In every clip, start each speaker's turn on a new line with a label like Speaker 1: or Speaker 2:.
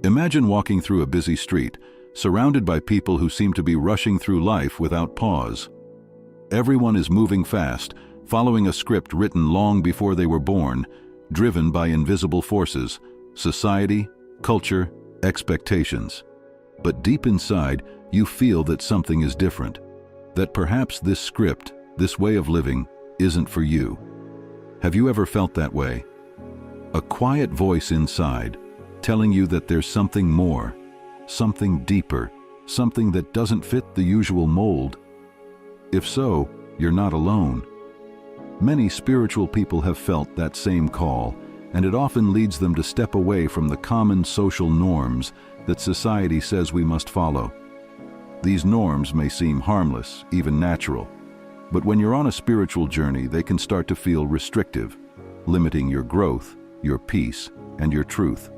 Speaker 1: Imagine walking through a busy street, surrounded by people who seem to be rushing through life without pause. Everyone is moving fast, following a script written long before they were born, driven by invisible forces, society, culture, expectations. But deep inside, you feel that something is different, that perhaps this script, this way of living, isn't for you. Have you ever felt that way? A quiet voice inside, telling you that there's something more, something deeper, something that doesn't fit the usual mold. If so, you're not alone. Many spiritual people have felt that same call, and it often leads them to step away from the common social norms that society says we must follow. These norms may seem harmless, even natural, but when you're on a spiritual journey, they can start to feel restrictive, limiting your growth, your peace, and your truth.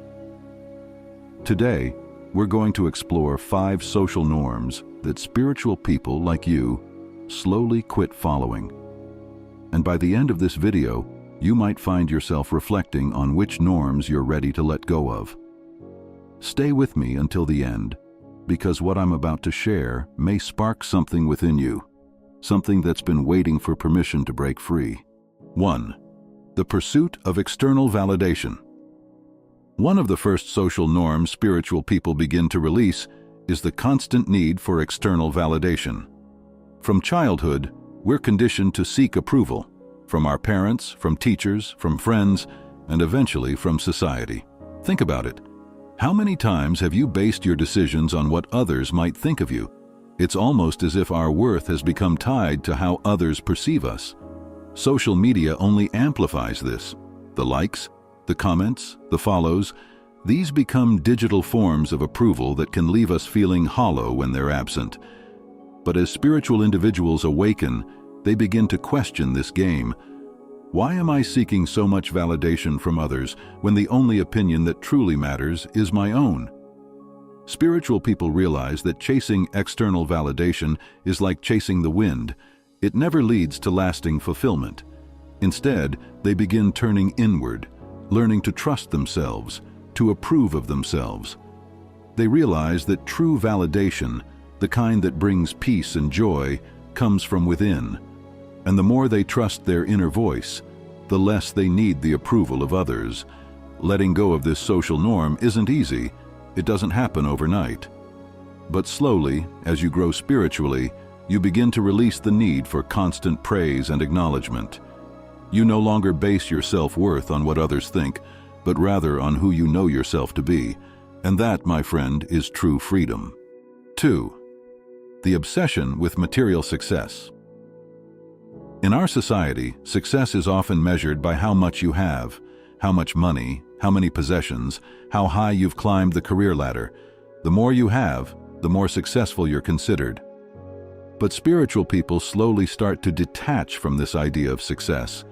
Speaker 1: Today, we're going to explore 5 social norms that spiritual people like you slowly quit following. And by the end of this video, you might find yourself reflecting on which norms you're ready to let go of. Stay with me until the end, because what I'm about to share may spark something within you, something that's been waiting for permission to break free. 1. The pursuit of external validation. One of the first social norms spiritual people begin to release is the constant need for external validation. From childhood, we're conditioned to seek approval, from our parents, from teachers, from friends, and eventually from society. Think about it. How many times have you based your decisions on what others might think of you? It's almost as if our worth has become tied to how others perceive us. Social media only amplifies this. The likes, the comments, the follows, these become digital forms of approval that can leave us feeling hollow when they're absent. But as spiritual individuals awaken, they begin to question this game. Why am I seeking so much validation from others when the only opinion that truly matters is my own? Spiritual people realize that chasing external validation is like chasing the wind. It never leads to lasting fulfillment. Instead, they begin turning inward, learning to trust themselves, to approve of themselves. They realize that true validation, the kind that brings peace and joy, comes from within. And the more they trust their inner voice, the less they need the approval of others. Letting go of this social norm isn't easy. It doesn't happen overnight. But slowly, as you grow spiritually, you begin to release the need for constant praise and acknowledgement. You no longer base your self-worth on what others think, but rather on who you know yourself to be. And that, my friend, is true freedom. 2. The obsession with material success. In our society, success is often measured by how much you have, how much money, how many possessions, how high you've climbed the career ladder. The more you have, the more successful you're considered. But spiritual people slowly start to detach from this idea of success.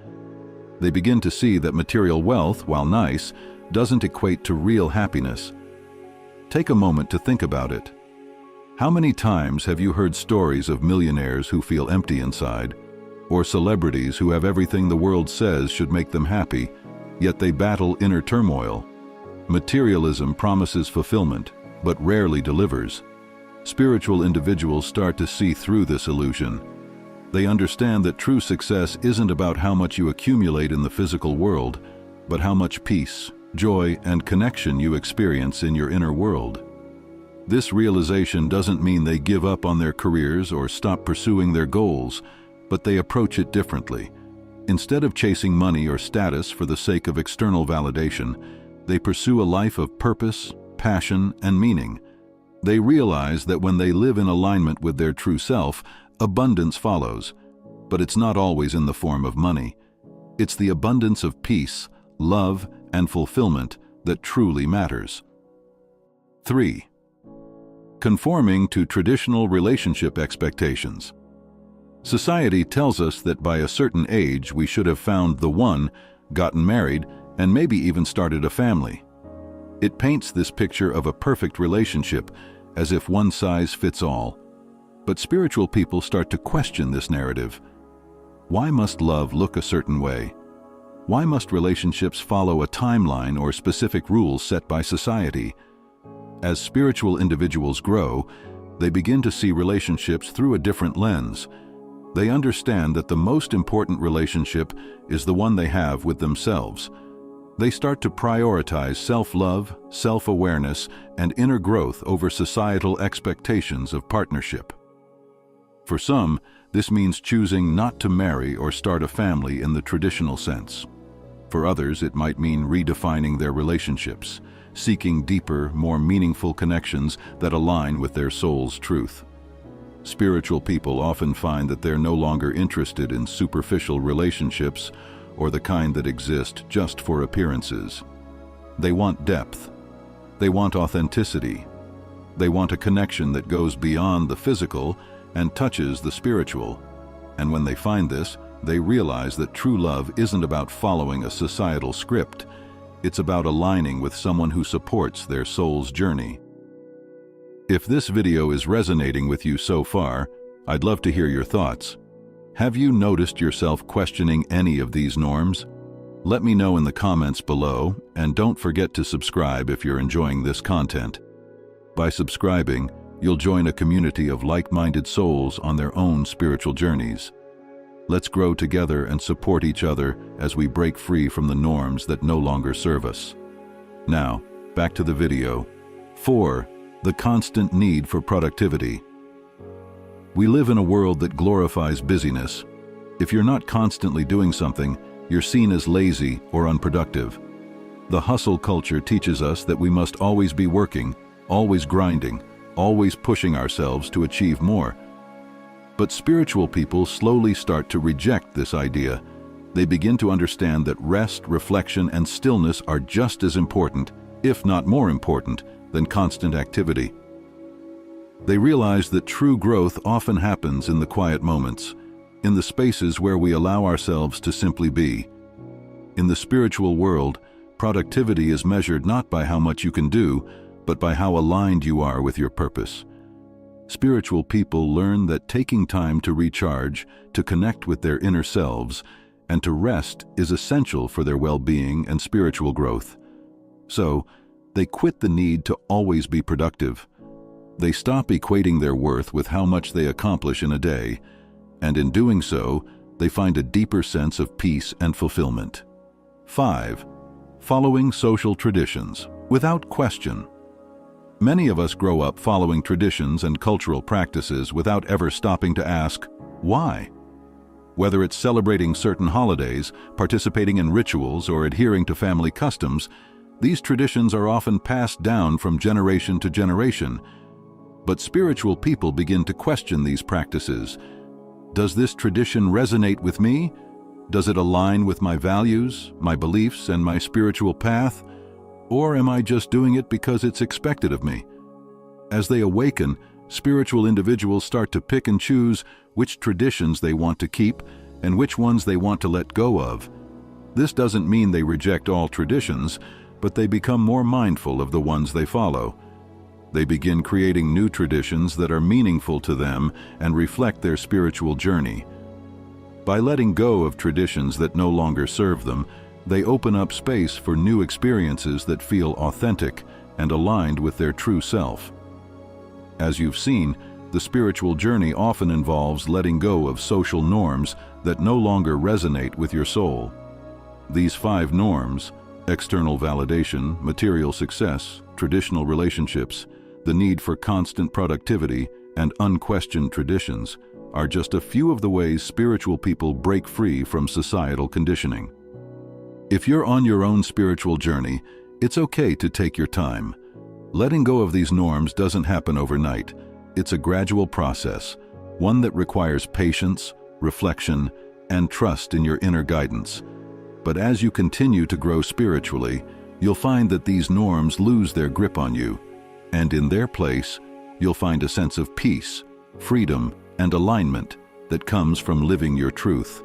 Speaker 1: They begin to see that material wealth, while nice, doesn't equate to real happiness. Take a moment to think about it. How many times have you heard stories of millionaires who feel empty inside, or celebrities who have everything the world says should make them happy, yet they battle inner turmoil? Materialism promises fulfillment, but rarely delivers. Spiritual individuals start to see through this illusion. They understand that true success isn't about how much you accumulate in the physical world, but how much peace, joy, and connection you experience in your inner world. This realization doesn't mean they give up on their careers or stop pursuing their goals, but they approach it differently. Instead of chasing money or status for the sake of external validation, they pursue a life of purpose, passion, and meaning. They realize that when they live in alignment with their true self, abundance follows. But it's not always in the form of money. It's the abundance of peace, love, and fulfillment that truly matters. 3. Conforming to traditional relationship expectations. Society tells us that by a certain age we should have found the one, gotten married, and maybe even started a family. It paints this picture of a perfect relationship, as if one size fits all. But spiritual people start to question this narrative. Why must love look a certain way? Why must relationships follow a timeline or specific rules set by society? As spiritual individuals grow, they begin to see relationships through a different lens. They understand that the most important relationship is the one they have with themselves. They start to prioritize self-love, self-awareness, and inner growth over societal expectations of partnership. For some, this means choosing not to marry or start a family in the traditional sense. For others, it might mean redefining their relationships, seeking deeper, more meaningful connections that align with their soul's truth. Spiritual people often find that they're no longer interested in superficial relationships or the kind that exist just for appearances. They want depth. They want authenticity. They want a connection that goes beyond the physical and touches the spiritual. And when they find this, they realize that true love isn't about following a societal script. It's about aligning with someone who supports their soul's journey. If this video is resonating with you so far, I'd love to hear your thoughts. Have you noticed yourself questioning any of these norms? Let me know in the comments below, and don't forget to subscribe if you're enjoying this content. By subscribing, you'll join a community of like-minded souls on their own spiritual journeys. Let's grow together and support each other as we break free from the norms that no longer serve us. Now, back to the video. 4. The constant need for productivity. We live in a world that glorifies busyness. If you're not constantly doing something, you're seen as lazy or unproductive. The hustle culture teaches us that we must always be working, always grinding, always pushing ourselves to achieve more. But spiritual people slowly start to reject this idea. They begin to understand that rest, reflection, and stillness are just as important, if not more important, than constant activity. They realize that true growth often happens in the quiet moments, in the spaces where we allow ourselves to simply be. In the spiritual world, productivity is measured not by how much you can do, but by how aligned you are with your purpose. Spiritual people learn that taking time to recharge, to connect with their inner selves, and to rest is essential for their well-being and spiritual growth. So, they quit the need to always be productive. They stop equating their worth with how much they accomplish in a day, and in doing so, they find a deeper sense of peace and fulfillment. 5. Following social traditions, without question. Many of us grow up following traditions and cultural practices without ever stopping to ask, why? Whether it's celebrating certain holidays, participating in rituals, or adhering to family customs, these traditions are often passed down from generation to generation. But spiritual people begin to question these practices. Does this tradition resonate with me? Does it align with my values, my beliefs, and my spiritual path? Or am I just doing it because it's expected of me? As they awaken, spiritual individuals start to pick and choose which traditions they want to keep and which ones they want to let go of. This doesn't mean they reject all traditions, but they become more mindful of the ones they follow. They begin creating new traditions that are meaningful to them and reflect their spiritual journey. By letting go of traditions that no longer serve them, they open up space for new experiences that feel authentic and aligned with their true self. As you've seen, the spiritual journey often involves letting go of social norms that no longer resonate with your soul. These 5 norms, external validation, material success, traditional relationships, the need for constant productivity, and unquestioned traditions, are just a few of the ways spiritual people break free from societal conditioning. If you're on your own spiritual journey, it's okay to take your time. Letting go of these norms doesn't happen overnight. It's a gradual process, one that requires patience, reflection, and trust in your inner guidance. But as you continue to grow spiritually, you'll find that these norms lose their grip on you, and in their place, you'll find a sense of peace, freedom, and alignment that comes from living your truth.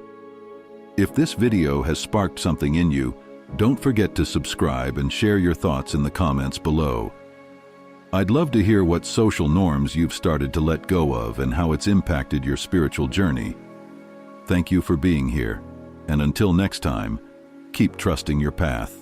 Speaker 1: If this video has sparked something in you, don't forget to subscribe and share your thoughts in the comments below. I'd love to hear what social norms you've started to let go of and how it's impacted your spiritual journey. Thank you for being here, and until next time, keep trusting your path.